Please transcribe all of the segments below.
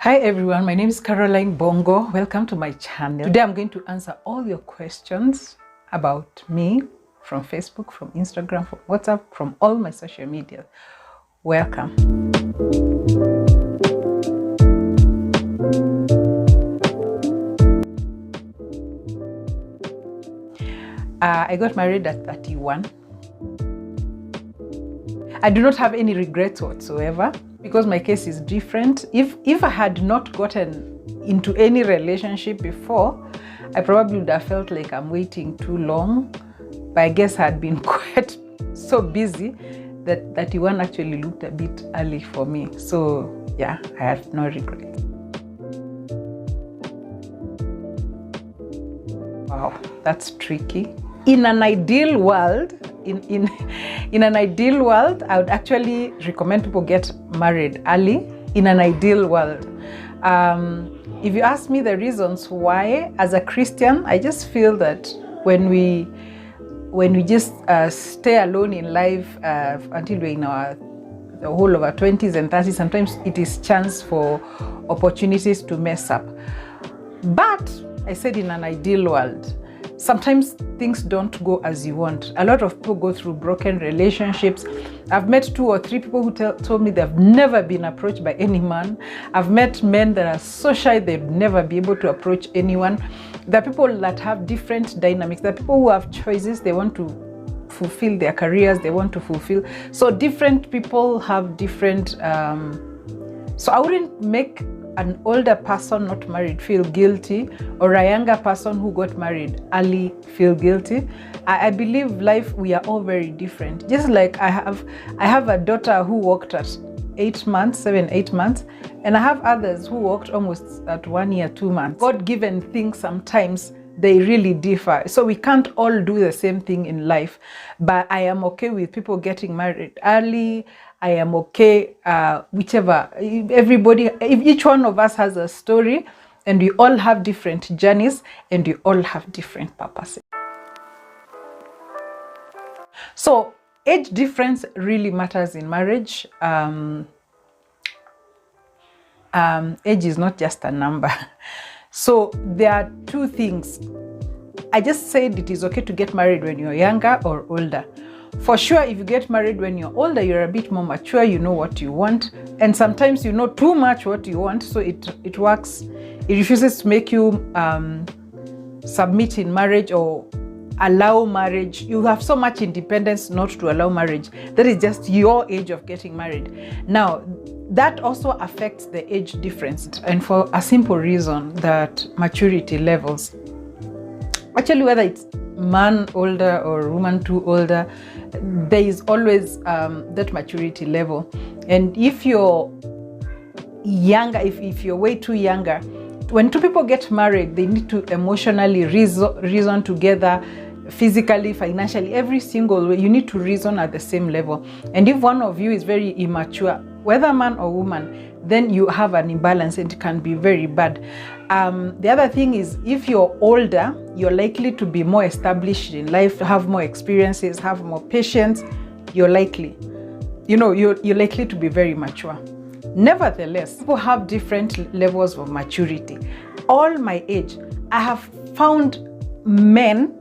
Hi everyone, my name is Caroline Bongo. Welcome to my channel. Today I'm going to answer all your questions about me from Facebook, from Instagram, from WhatsApp, from all my social media. Welcome. I got married at 31. I do not have any regrets whatsoever because my case is different. If I had not gotten into any relationship before, I probably would have felt like I'm waiting too long. But I guess I had been quite so busy that 31 actually looked a bit early for me. So yeah, I have no regrets. Wow, that's tricky. In an ideal world, in an ideal world, I would actually recommend people get married early. In an ideal world, if you ask me the reasons why, as a Christian, I just feel that when we just stay alone in life until we're in the whole of our 20s and 30s, sometimes it is chance for opportunities to mess up. But I said in an ideal world, sometimes things don't go as you want. A lot of people go through broken relationships. I've met 2 or 3 people who told me they've never been approached by any man. I've met men that are so shy they'd never be able to approach anyone. There are people that have different dynamics. There are people who have choices. They want to fulfill their careers. They want to fulfill. So different people have different... So I wouldn't make an older person not married feel guilty, or a younger person who got married early feel guilty. I believe life, we are all very different. Just like I have a daughter who walked at 8 months, 7, 8 months, and I have others who walked almost at 1 year, 2 months. God-given things sometimes they really differ. So we can't all do the same thing in life. But I am okay with people getting married early. I am okay, whichever, everybody, if each one of us has a story, and we all have different journeys, and we all have different purposes. So age difference really matters in marriage. Age is not just a number. So there are 2 things. I just said it is okay to get married when you're younger or older. For sure, if you get married when you're older, you're a bit more mature, you know what you want. And sometimes you know too much what you want, so it works. It refuses to make you submit in marriage or allow marriage. You have so much independence not to allow marriage. That is just your age of getting married. Now, that also affects the age difference. And for a simple reason, that maturity levels. Actually, whether it's man older or woman too older, there is always that maturity level. And if you're younger, if you're way too younger, when 2 people get married, they need to emotionally reason together, physically, financially, every single way. You need to reason at the same level. And if one of you is very immature, whether man or woman, then you have an imbalance and it can be very bad. The other thing is, if you're older, you're likely to be more established in life, have more experiences, have more patience. You're likely, you're likely to be very mature. Nevertheless, people have different levels of maturity. All my age, I have found men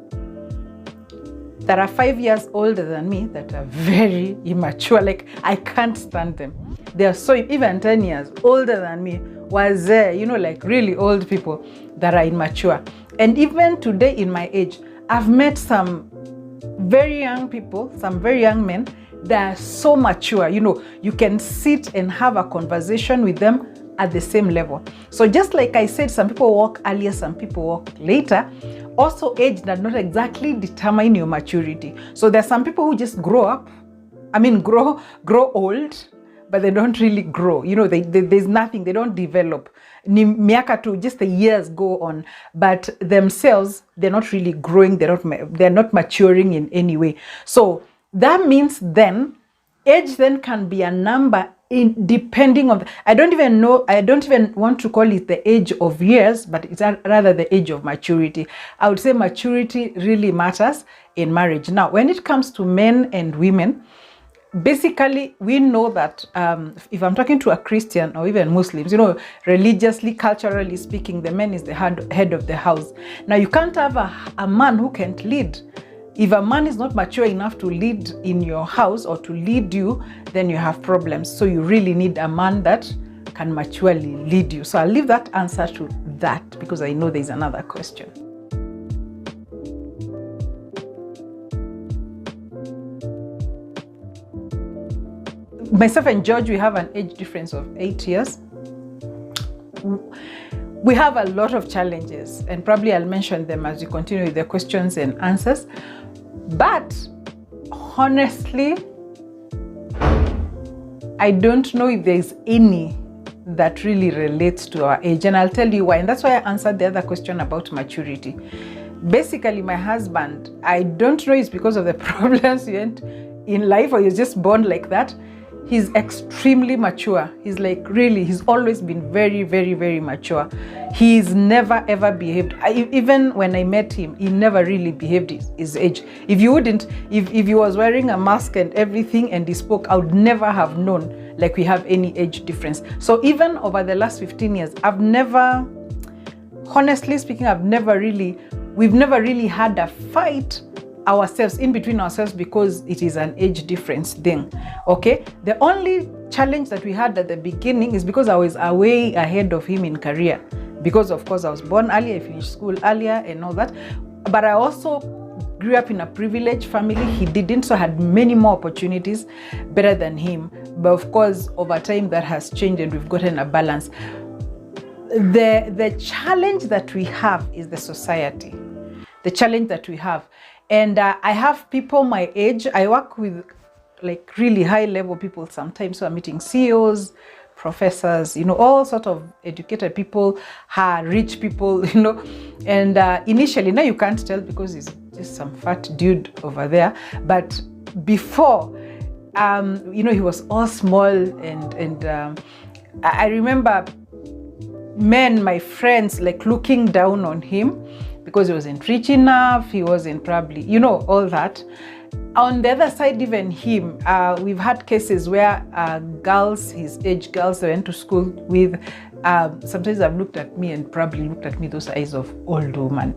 that are 5 years older than me that are very immature. Like, I can't stand them. They are so, even 10 years older than me, was there, like really old people that are immature. And even today in my age, I've met some very young people, some very young men that are so mature. You can sit and have a conversation with them at the same level. So just like I said, some people walk earlier, some people walk later. Also, age does not exactly determine your maturity. So there's some people who just grow up, grow old, but they don't really grow. There's nothing, they don't develop. Miaka tu, just the years go on, but themselves, they're not really growing, they're not maturing in any way. So that means then, age then can be a number depending on, I don't even want to call it the age of years, but it's rather the age of maturity. I would say maturity really matters in marriage. Now, when it comes to men and women, basically, we know that if I'm talking to a Christian or even Muslims, religiously, culturally speaking, the man is the head of the house. Now, you can't have a man who can't lead. If a man is not mature enough to lead in your house or to lead you, then you have problems. So you really need a man that can maturely lead you. So I'll leave that answer to that because I know there's another question. Myself and George, we have an age difference of 8 years. We have a lot of challenges, and probably I'll mention them as we continue with the questions and answers. But honestly, I don't know if there's any that really relates to our age, and I'll tell you why. And that's why I answered the other question about maturity. Basically, my husband, I don't know it's because of the problems he went in life or he's just born like that. He's extremely mature. He's always been very, very, very mature. He's never ever behaved. Even when I met him, he never really behaved his age. If he was wearing a mask and everything and he spoke, I would never have known like we have any age difference. So even over the last 15 years, honestly speaking, we've never really had a fight in between ourselves because it is an age difference thing. Okay, the only challenge that we had at the beginning is because I was way ahead of him in career, because of course I was born earlier, I finished school earlier and all that, but I also grew up in a privileged family. He didn't, so I had many more opportunities better than him. But of course over time that has changed and we've gotten a balance. The challenge that we have is the society, the challenge that we have. And I have people my age. I work with like really high level people sometimes. So I'm meeting CEOs, professors, all sort of educated people, rich people, And initially, now you can't tell because he's just some fat dude over there. But before, he was all small and I remember my friends like looking down on him because he wasn't rich enough, he wasn't probably, all that. On the other side, even him, we've had cases where girls, his age girls, they went to school with, sometimes have looked at me and probably looked at me those eyes of old woman,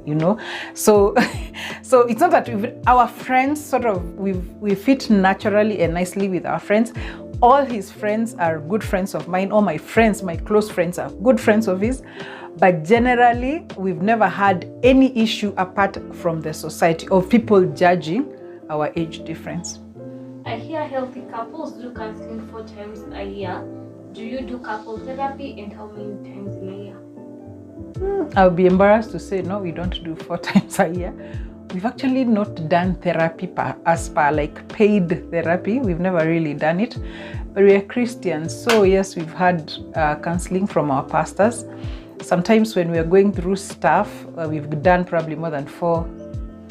So it's not that our friends sort of, we fit naturally and nicely with our friends. All his friends are good friends of mine. All my friends, my close friends are good friends of his. But generally, we've never had any issue apart from the society of people judging our age difference. I hear healthy couples do counseling 4 times a year. Do you do couple therapy, and how many times in a year? I'll be embarrassed to say no, we don't do 4 times a year. We've actually not done therapy as per like paid therapy. We've never really done it, but we are Christians. So yes, we've had counseling from our pastors. Sometimes when we are going through stuff, we've done probably more than 4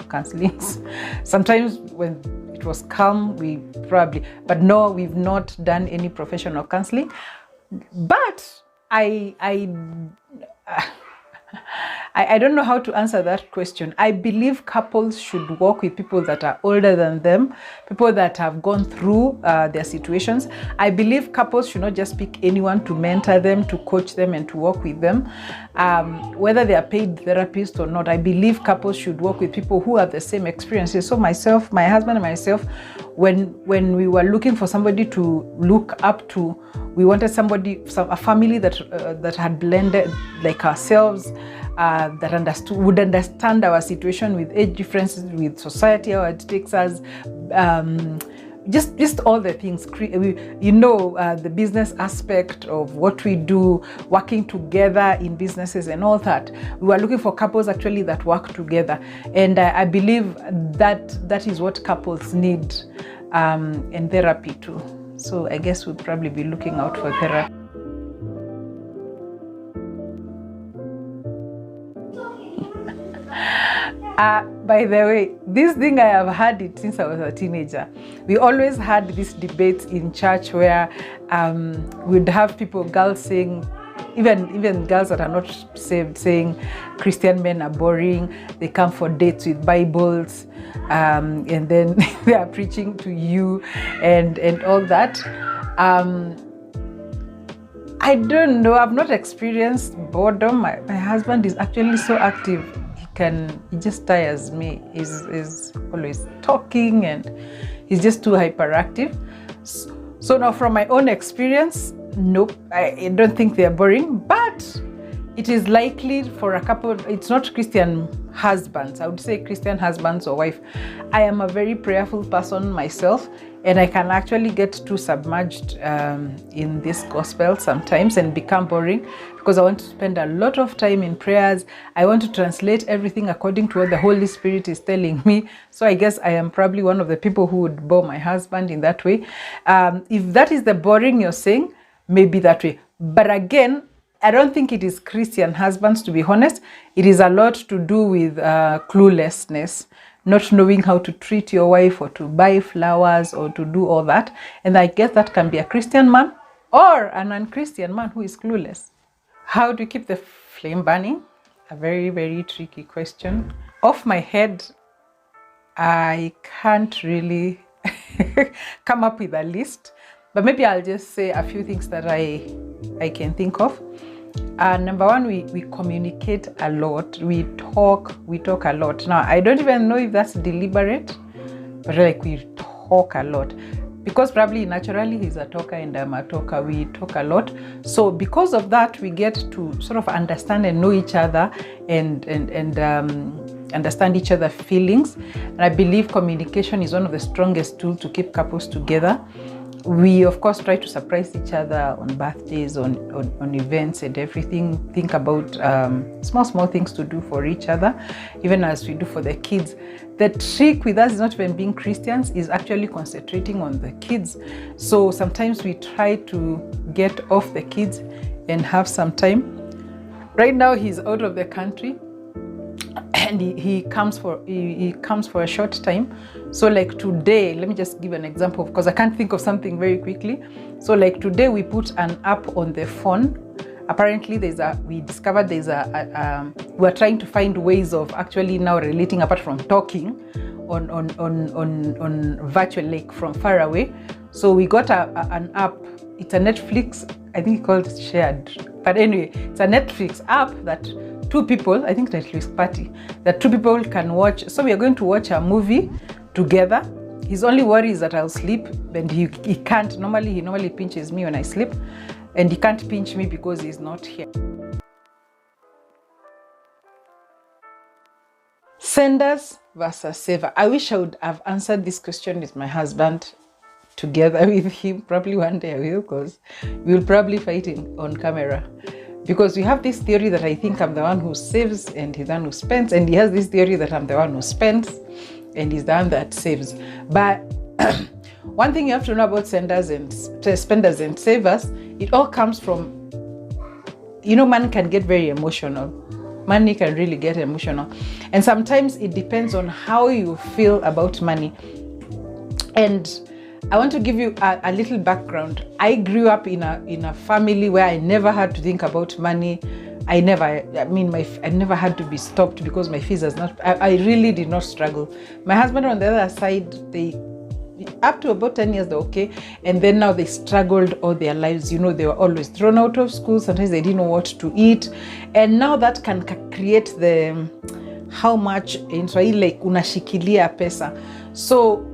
counselings. Sometimes when it was calm, but no, we've not done any professional counseling. But I don't know how to answer that question. I believe couples should work with people that are older than them, people that have gone through their situations. I believe couples should not just pick anyone to mentor them, to coach them, and to work with them, whether they are paid therapists or not. I believe couples should work with people who have the same experiences. So my husband and myself, when we were looking for somebody to look up to, we wanted a family that had blended like ourselves, that would understand our situation with age differences, with society, how it takes us, just all the things, the business aspect of what we do, working together in businesses and all that. We were looking for couples actually that work together, and I believe that is what couples need in therapy too. So I guess we'll probably be looking out for therapy. By the way, this thing I have had it since I was a teenager. We always had these debates in church where we'd have girls saying, even girls that are not saved saying Christian men are boring, they come for dates with Bibles, and then they are preaching to you and all that. I don't know, I've not experienced boredom. My husband is actually so active. He just tires me. He's always talking and he's just too hyperactive. So now from my own experience, nope, I don't think they're boring, but it is likely for a couple, it's not Christian husbands, I would say Christian husbands or wife. I am a very prayerful person myself, and I can actually get too submerged in this gospel sometimes and become boring, because I want to spend a lot of time in prayers. I want to translate everything according to what the Holy Spirit is telling me. So I guess I am probably one of the people who would bore my husband in that way. If that is the boring you're saying, maybe that way. But again, I don't think it is Christian husbands, to be honest. It is a lot to do with cluelessness, not knowing how to treat your wife or to buy flowers or to do all that. And I guess that can be a Christian man or a non-Christian man who is clueless. How do you keep the flame burning? A very, very tricky question. Off my head, I can't really come up with a list, but maybe I'll just say a few things that I can think of. Number one, we communicate a lot. We talk a lot. Now, I don't even know if that's deliberate, but like we talk a lot. Because probably naturally he's a talker and I'm a talker, we talk a lot. So because of that, we get to sort of understand and know each other and understand each other's feelings. And I believe communication is one of the strongest tools to keep couples together. We, of course, try to surprise each other on birthdays, on events and everything. Think about small things to do for each other, even as we do for the kids. The trick with us is not even being Christians, is actually concentrating on the kids. So sometimes we try to get off the kids and have some time. Right now he's out of the country and he comes for a short time. So like today, let me just give an example because I can't think of something very quickly. So like today we put an app on the phone. Apparently we discovered we're trying to find ways of actually now relating apart from talking on virtual, like from far away. So we got an app. It's a Netflix, I think it's called Shared. But anyway, it's a Netflix app that two people, I think Netflix party, that two people can watch. So we are going to watch a movie together. His only worry is that I'll sleep, and he can't. He normally pinches me when I sleep, and he can't pinch me because he's not here. Senders versus saver. I wish I would have answered this question with my husband together with him. Probably one day I will, because we'll probably fight on camera. Because we have this theory that I think I'm the one who saves and he's the one who spends, and he has this theory that I'm the one who spends and he's the one that saves. But one thing you have to know about spenders and savers, it all comes from, money can get very emotional. Money can really get emotional. And sometimes it depends on how you feel about money. And I want to give you a little background. I grew up in a family where I never had to think about money. I never had to be stopped because my fees is not. I really did not struggle. My husband on the other side, they up to about 10 years they're okay, and then now they struggled all their lives. They were always thrown out of school. Sometimes they didn't know what to eat, and now that can create the how much in Swahili like unashikilia pesa. So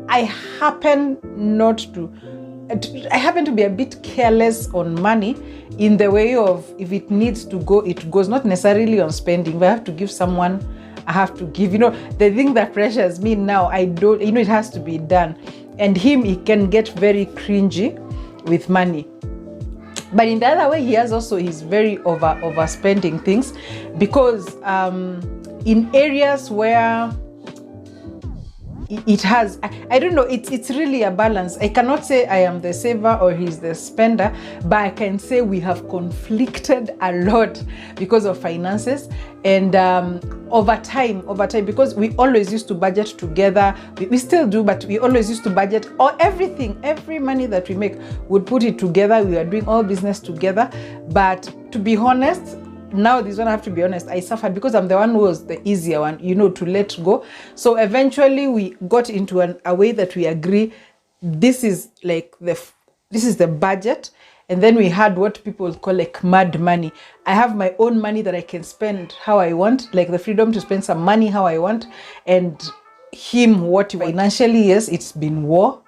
I happen to be a bit careless on money in the way of if it needs to go, it goes, not necessarily on spending. If I have to give someone, I have to give. The thing that pressures me now, I don't, it has to be done. And he can get very cringy with money. But in the other way, he's very overspending things, because in areas where it has, I don't know, it's really a balance. I cannot say I am the saver or he's the spender, but I can say we have conflicted a lot because of finances. And over time, because we always used to budget together, we still do, but we always used to budget, or every money that we make, would put it together. We are doing all business together. But to be honest, now this one, I have to be honest, I suffered because I'm the one who was the easier one, to let go. So eventually we got into a way that we agree, this is the budget. And then we had what people call like mad money. I have my own money that I can spend how I want, like the freedom to spend some money how I want. And him, what financially, yes, it's been war.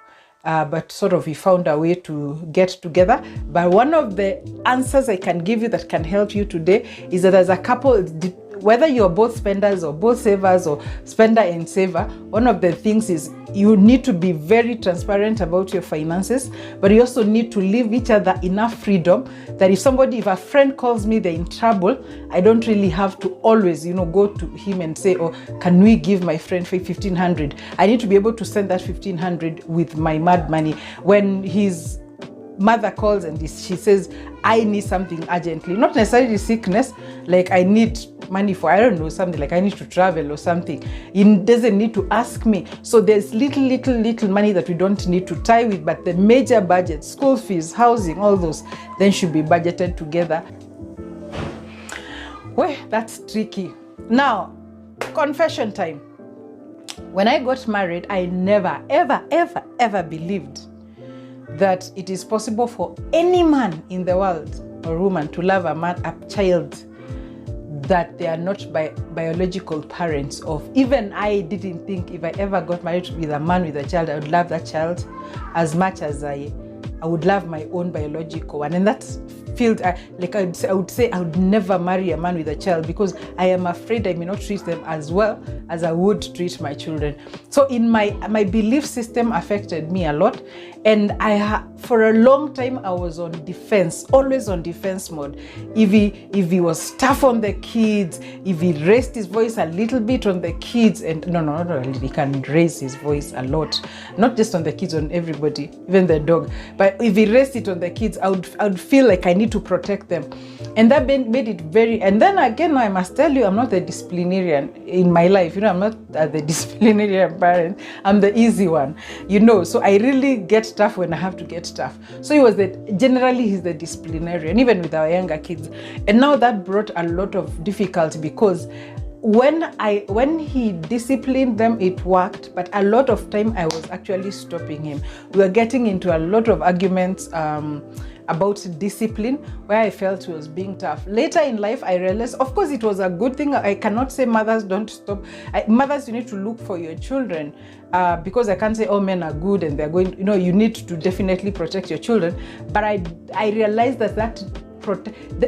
But sort of we found a way to get together. But one of the answers I can give you that can help you today is that as a couple, whether you're both spenders or both savers or spender and saver, one of the things is you need to be very transparent about your finances, but you also need to leave each other enough freedom that if a friend calls me, they're in trouble, I don't really have to always, go to him and say, oh, can we give my friend 1,500? I need to be able to send that 1,500 with my mad money. When his mother calls and she says, I need something urgently, not necessarily sickness, like I need money for, I don't know, something like I need to travel or something. He doesn't need to ask me. So there's little money that we don't need to tie with, but the major budget, school fees, housing, all those, then should be budgeted together. Well, that's tricky. Now, confession time. When I got married, I never, ever believed that it is possible for any man in the world or woman to love a child that they are not biological parents of. Even I didn't think if I ever got married with a man with a child, I would love that child as much as I would love my own biological one. And that's field, I would say I would never marry a man with a child because I am afraid I may not treat them as well as I would treat my children. So in my belief system affected me a lot. And for a long time, I was on defense, always on defense mode. If he was tough on the kids, if he raised his voice a little bit on the kids, and not really, he can raise his voice a lot, not just on the kids, on everybody, even the dog. But if he raised it on the kids, I would feel like I need to protect them. And that made it very, and then again, I must tell you, I'm not the disciplinarian in my life. I'm not the disciplinarian parent. I'm the easy one, so I really get tough when I have to get tough. So generally he's the disciplinarian, even with our younger kids. And now that brought a lot of difficulty because when he disciplined them, it worked, but a lot of time I was actually stopping him. We were getting into a lot of arguments about discipline where I felt he was being tough. Later in life, I realized, of course, it was a good thing. I cannot say mothers don't stop. Mothers, you need to look for your children because I can't say all men are good and they're going, you need to definitely protect your children. But I realized that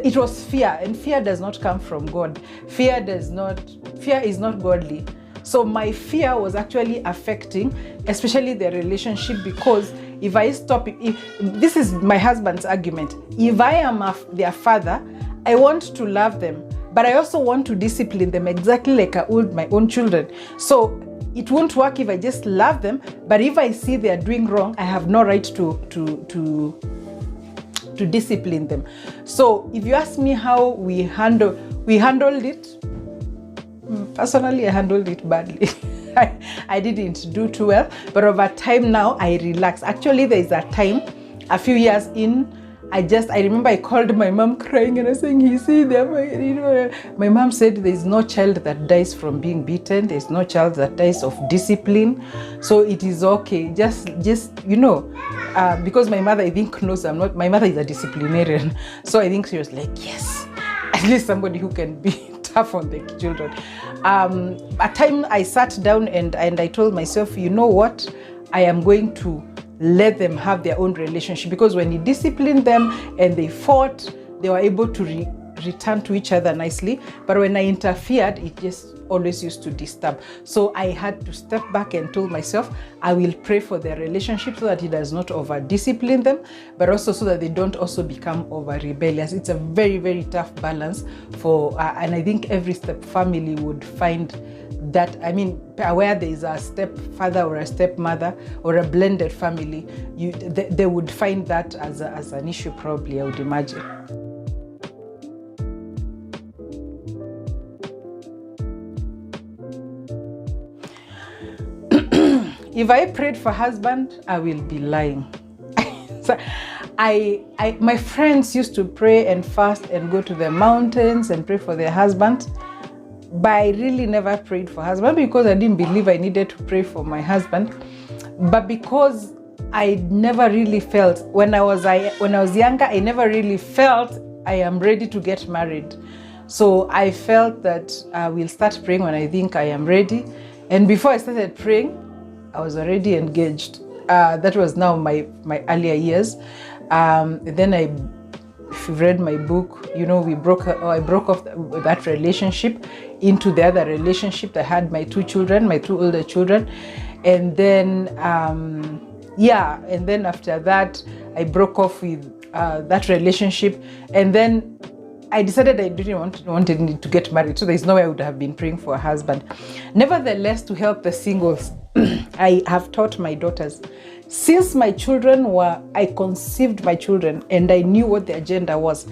it was fear, and fear does not come from God. Fear is not godly. So my fear was actually affecting, especially their relationship, because if I stop, this is my husband's argument, if I am their father, I want to love them, but I also want to discipline them exactly like I would my own children. So it won't work if I just love them, but if I see they are doing wrong, I have no right to discipline them. So if you ask me how we handled it, personally I handled it badly. I didn't do too well, but over time now I relaxed. Actually, there is a time, a few years in, I remember I called my mom crying and I was saying, my mom said there's no child that dies from being beaten. There's no child that dies of discipline. So it is okay. Just because my mother, I think, knows my mother is a disciplinarian. So I think she was like, yes, at least somebody who can be tough on the children. A time I sat down and I told myself, you know what? I am going to let them have their own relationship, because when he disciplined them and they fought, they were able to return to each other nicely. But when I interfered, it just always used to disturb. So I had to step back and told myself, I will pray for their relationship so that he does not over discipline them, but also so that they don't also become over rebellious. It's a very, very tough balance and I think every step family would find that, I mean, where there is a stepfather or a stepmother or a blended family, they would find that as an issue, probably, I would imagine. If I prayed for husband, I will be lying. So my friends used to pray and fast and go to the mountains and pray for their husbands, but I really never prayed for husband, because I didn't believe I needed to pray for my husband, but because I never really felt, when I was younger, I never really felt I am ready to get married. So I felt that I will start praying when I think I am ready. And before I started praying, I was already engaged. That was now my earlier years. Then if you've read my book, you know, I broke off that relationship into the other relationship. I had my 2 children, my 2 older children. And then, and then after that, I broke off with that relationship. And then I decided I didn't want to get married, so there's no way I would have been praying for a husband. Nevertheless, to help the singles, I have taught my daughters. Since my children I conceived my children and I knew what the agenda was,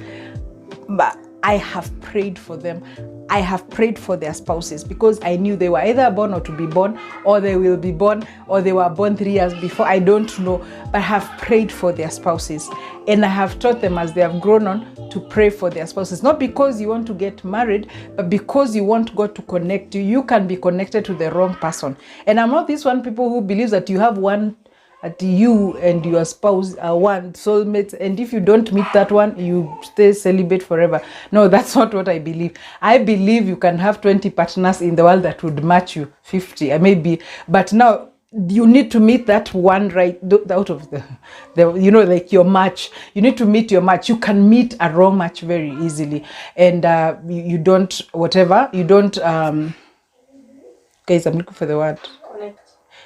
but I have prayed for them. I have prayed for their spouses, because I knew they were either born or to be born, or they will be born, or they were born 3 years before. I don't know, but I have prayed for their spouses. And I have taught them, as they have grown on, to pray for their spouses. Not because you want to get married, but because you want God to connect you. You can be connected to the wrong person. And I'm not this one people who believes that you have one, that you and your spouse are one soulmate, and if you don't meet that one, you stay celibate forever. No, that's not what I believe. I believe you can have 20 partners in the world that would match you, 50, maybe, but now you need to meet that one right out of the you know, like your match. You need to meet your match. You can meet a wrong match very easily, and you don't, guys, I'm looking for the word.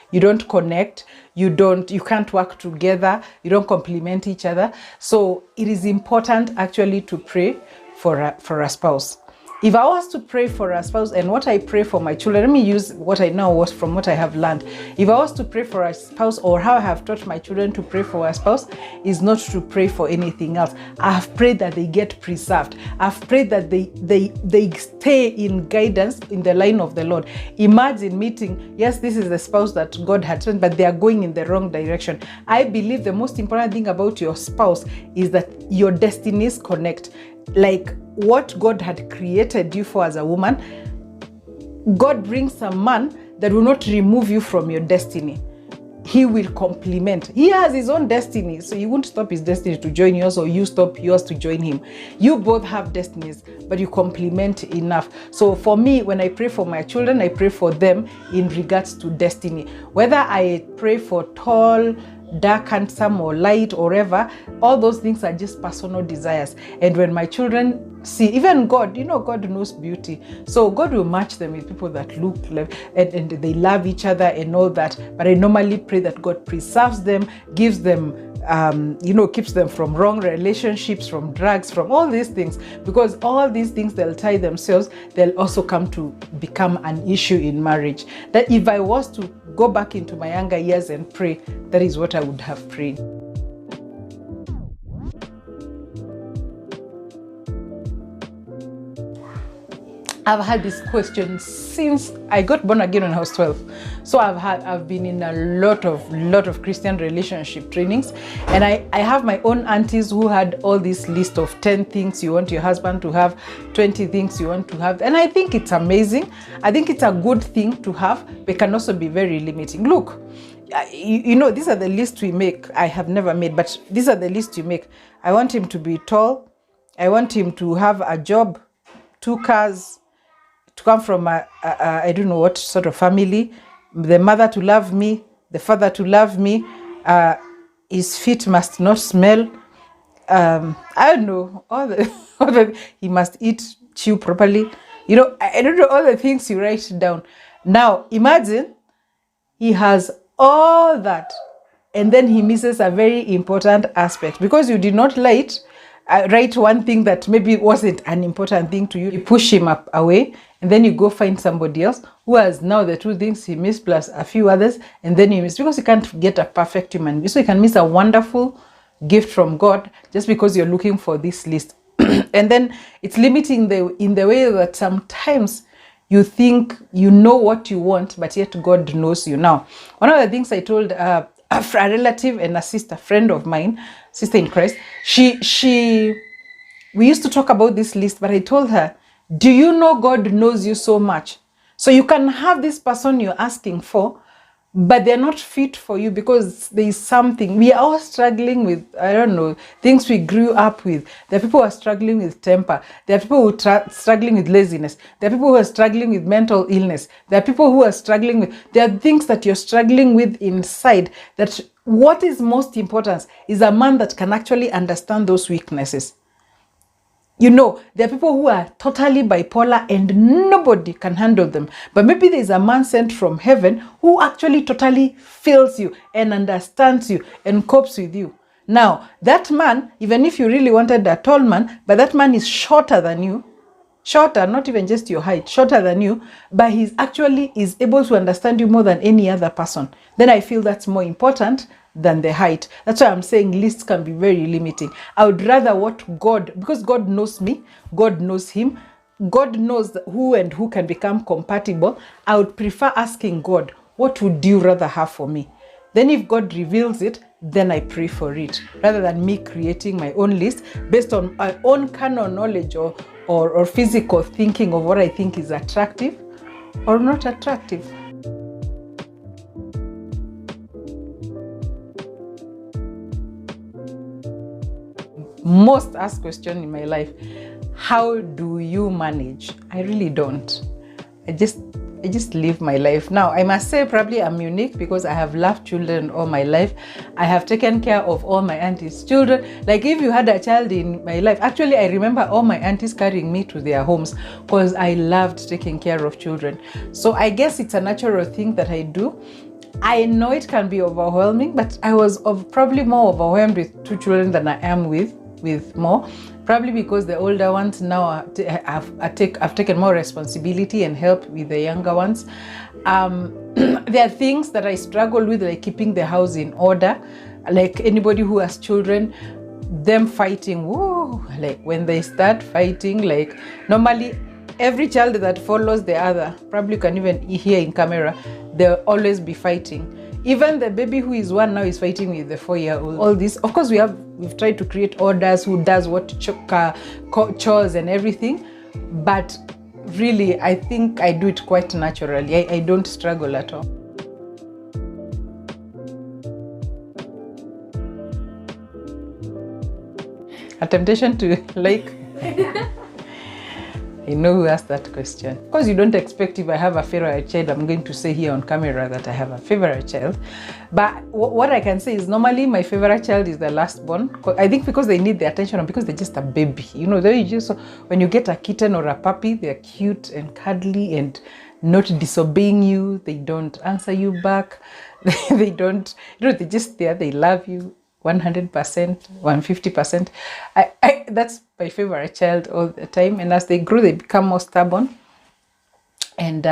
You don't connect, you can't work together, you don't complement each other. So it is important actually to pray for a spouse. If I was to pray for a spouse, and what I pray for my children, let me use what I know was from what I have learned. If I was to pray for a spouse, or how I have taught my children to pray for a spouse, is not to pray for anything else. I have prayed that they get preserved. I've prayed that they stay in guidance in the line of the Lord. Imagine meeting, yes, this is the spouse that God had sent, but they are going in the wrong direction. I believe the most important thing about your spouse is that your destinies connect. Like what God had created you for as a woman, God brings a man that will not remove you from your destiny. He will complement. He has his own destiny, so he won't stop his destiny to join yours, or you stop yours to join him. You both have destinies, but you complement enough. So for me, when I pray for my children, I pray for them in regards to destiny. Whether I pray for tall, dark, handsome, or light, or whatever, all those things are just personal desires. And when my children see, even God, you know, God knows beauty, so God will match them with people that look like, and they love each other and all that. But I normally pray that God preserves them, gives them keeps them from wrong relationships, from drugs, from all these things, because all these things, they'll tie themselves, they'll also come to become an issue in marriage. That if I was to go back into my younger years and pray, that is what I would have prayed. I've had this question since I got born again when I was 12. So I've been in a lot of Christian relationship trainings, and I have my own aunties who had all this list of 10 things you want your husband to have, 20 things you want to have. And I think it's amazing. I think it's a good thing to have, but it can also be very limiting. Look, you know, these are the lists we make. I have never made, but these are the lists you make. I want him to be tall. I want him to have a job, 2 cars, to come from I don't know what sort of family, the mother to love me, the father to love me, his feet must not smell, I don't know, all the he must chew properly, you know, I don't know, all the things you write down. Now imagine he has all that, and then he misses a very important aspect because you did not light write one thing that maybe wasn't an important thing to you, you push him up away, and then you go find somebody else who has now the two things he missed plus a few others, and then you miss, because you can't get a perfect human being. So you can miss a wonderful gift from God just because you're looking for this list. And then it's limiting in the way that sometimes you think you know what you want, but yet God knows you. Now, one of the things I told a relative and a sister, friend of mine, sister in Christ, we used to talk about this list, but I told her, do you know God knows you so much? So you can have this person you're asking for, but they're not fit for you because there is something. We are all struggling with, I don't know, things we grew up with. There are people who are struggling with temper. There are people who are struggling with laziness. There are people who are struggling with mental illness. There are people who are struggling with, there are things that you're struggling with inside, that what is most important is a man that can actually understand those weaknesses. You know, there are people who are totally bipolar and nobody can handle them. But maybe there's a man sent from heaven who actually totally feels you and understands you and copes with you. Now, that man, even if you really wanted a tall man, but that man is shorter than you, shorter, not even just your height, shorter than you, but he's actually is able to understand you more than any other person, then I feel that's more important than the height. That's why I'm saying lists can be very limiting. I would rather what God, because God knows me, God knows him, God knows who and who can become compatible. I would prefer asking God, what would you rather have for me? Then if God reveals it, then I pray for it, rather than me creating my own list based on my own canon knowledge or physical thinking of what I think is attractive or not attractive. Most asked question in my life, how do you manage? I really don't. I just live my life. Now, I must say probably I'm unique because I have loved children all my life. I have taken care of all my aunties' children. Like if you had a child in my life, actually I remember all my aunties carrying me to their homes because I loved taking care of children. So I guess it's a natural thing that I do. I know it can be overwhelming, but I was probably more overwhelmed with two children than I am with more, probably because the older ones now have taken more responsibility and help with the younger ones. There are things that I struggle with, like keeping the house in order, like anybody who has children, them fighting, whoa, like when they start fighting, like normally every child that follows the other, probably you can even hear in camera, they'll always be fighting. Even the baby who is 1 now is fighting with the 4-year-old. All this, of course, we've tried to create orders, who does what chores and everything, but really, I think I do it quite naturally. I don't struggle at all. A temptation to like. I know who asked that question. Of course, you don't expect if I have a favorite child, I'm going to say here on camera that I have a favorite child. But what I can say is normally my favorite child is the last born. I think because they need the attention and because they're just a baby. You know, when you get a kitten or a puppy, they're cute and cuddly and not disobeying you. They don't answer you back. They don't, they're just there. They love you 100%, 150%. That's my favorite child all the time. And as they grow, they become more stubborn and,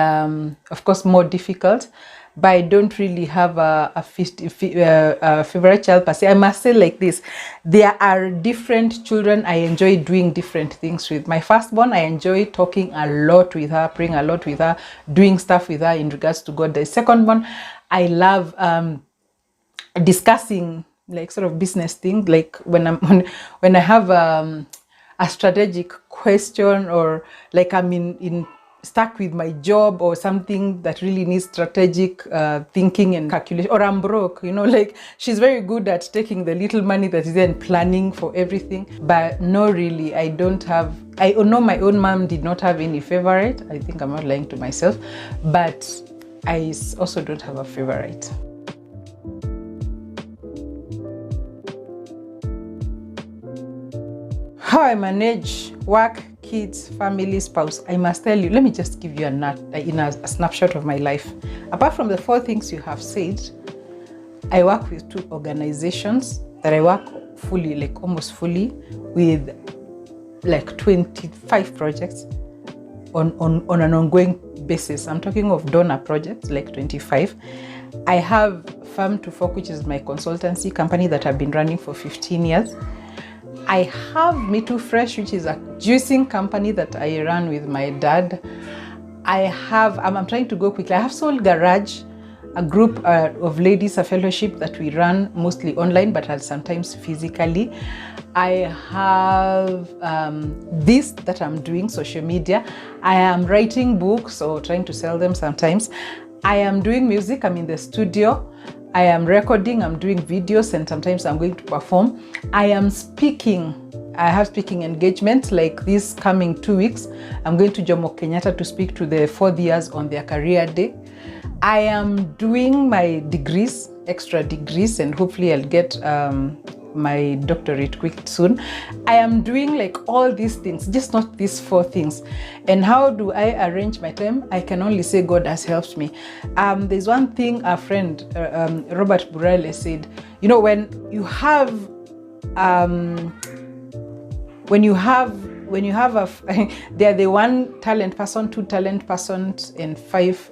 of course, more difficult. But I don't really have a favorite child per se. I must say like this, there are different children I enjoy doing different things with. My firstborn, I enjoy talking a lot with her, praying a lot with her, doing stuff with her in regards to God. The secondborn, I love discussing like sort of business thing, like when I have a strategic question, or like I'm in stuck with my job or something that really needs strategic thinking and calculation, or I'm broke, you know, like she's very good at taking the little money that is then planning for everything. But no, really, I know my own mom did not have any favorite. I think I'm not lying to myself, but I also don't have a favorite. How I manage work, kids, family, spouse, I must tell you, let me just give you a snapshot of my life. Apart from the 4 things you have said, I work with 2 organizations. that I work fully, like almost fully, with like 25 projects on an ongoing basis. I'm talking of donor projects, like 25. I have Farm to Fork, which is my consultancy company that I've been running for 15 years. I have Me Too Fresh, which is a juicing company that I run with my dad. I'm trying to go quickly. I have Soul Garage, a group of ladies, a fellowship that we run mostly online, but sometimes physically. I have this that I'm doing, social media. I am writing books or trying to sell them sometimes. I am doing music. I'm in the studio. I am recording. I'm doing videos, and sometimes I'm going to perform. I am speaking. I have speaking engagements like this coming 2 weeks. I'm going to Jomo Kenyatta to speak to the 4th years on their career day. I am doing my degrees, extra degrees, and hopefully I'll get my doctorate quick soon. I am doing like all these things, just not these 4 things. And how do I arrange my time? I can only say God has helped me. There's one thing a friend, Robert Burale, said, you know, when you have they're the 1 talent person, 2 talent persons, and 5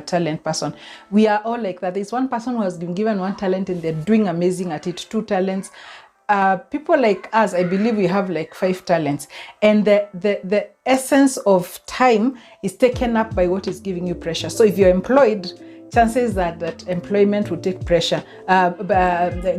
talent person. We are all like that. There's one person who has been given 1 talent and they're doing amazing at it, 2 talents. People like us, I believe we have like 5 talents, and the essence of time is taken up by what is giving you pressure. So if you're employed, chances that employment will take pressure,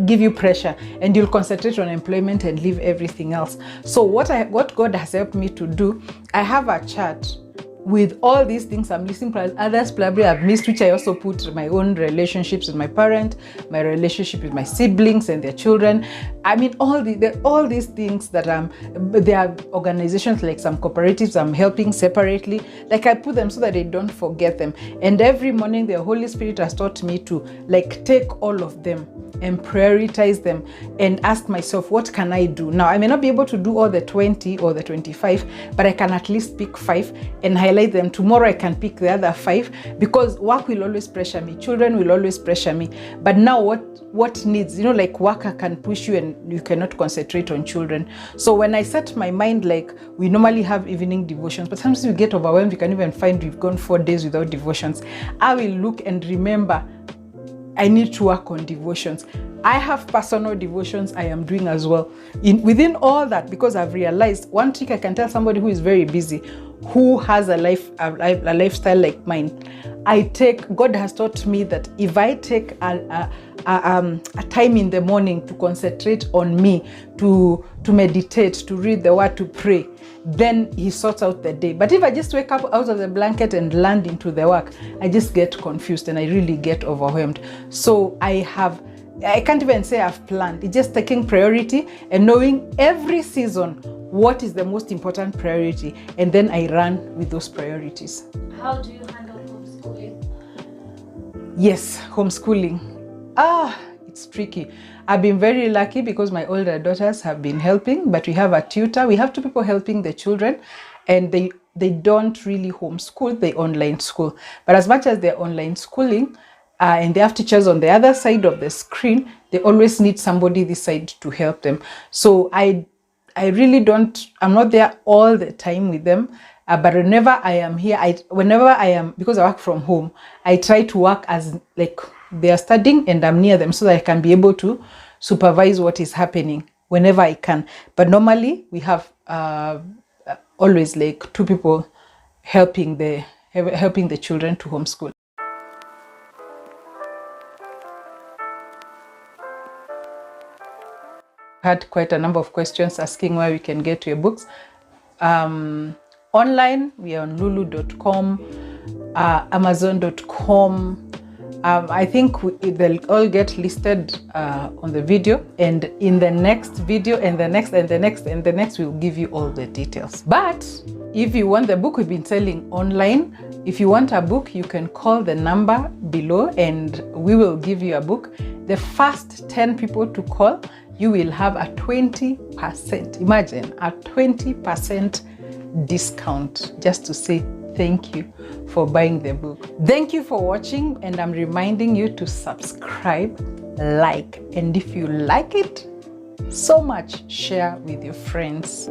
give you pressure, and you'll concentrate on employment and leave everything else. So what God has helped me to do, I have a chart with all these things I'm listing. Others probably I've missed, which I also put my own relationships with my parent, my relationship with my siblings and their children. I mean, all these things that there are organizations like some cooperatives I'm helping separately. Like I put them so that I don't forget them. And every morning the Holy Spirit has taught me to like take all of them and prioritize them and ask myself, what can I do? Now, I may not be able to do all the 20 or the 25, but I can at least pick 5 and highlight them. Tomorrow I can pick the other 5, because work will always pressure me. Children will always pressure me. But now what needs, you know, like work can push you and you cannot concentrate on children. So when I set my mind, like we normally have evening devotions, but sometimes we get overwhelmed. You can even find we've gone 4 days without devotions. I will look and remember I need to work on devotions. I have personal devotions I am doing as well. Within all that, because I've realized one trick I can tell somebody who is very busy, who has a lifestyle like mine. God has taught me that if I take a time in the morning to concentrate on me, to meditate, to read the word, to pray, then he sorts out the day. But if I just wake up out of the blanket and land into the work, I just get confused and I really get overwhelmed. So I can't even say I've planned. It's just taking priority and knowing every season what is the most important priority, and then I run with those priorities. How do you handle homeschooling? Yes, homeschooling. It's tricky. I've been very lucky because my older daughters have been helping, but we have a tutor. We have 2 people helping the children, and they don't really homeschool, they online school. But as much as they're online schooling, and they have teachers on the other side of the screen, they always need somebody this side to help them. So I really I'm not there all the time with them. But whenever I am here, because I work from home, I try to work as like they are studying and I'm near them so that I can be able to supervise what is happening whenever I can. But normally we have always like 2 people helping the children to homeschool. Had quite a number of questions asking where we can get your books. Online, we are on lulu.com, amazon.com. I think they'll all get listed on the video, and in the next video and the next and the next and the next, we'll give you all the details. But if you want the book, we've been selling online. If you want a book, you can call the number below and we will give you a book. The first 10 people to call, you will have a 20%, imagine, a 20% discount, just to say thank you for buying the book. Thank you for watching, and I'm reminding you to subscribe, like, and if you like it, so much. Share with your friends.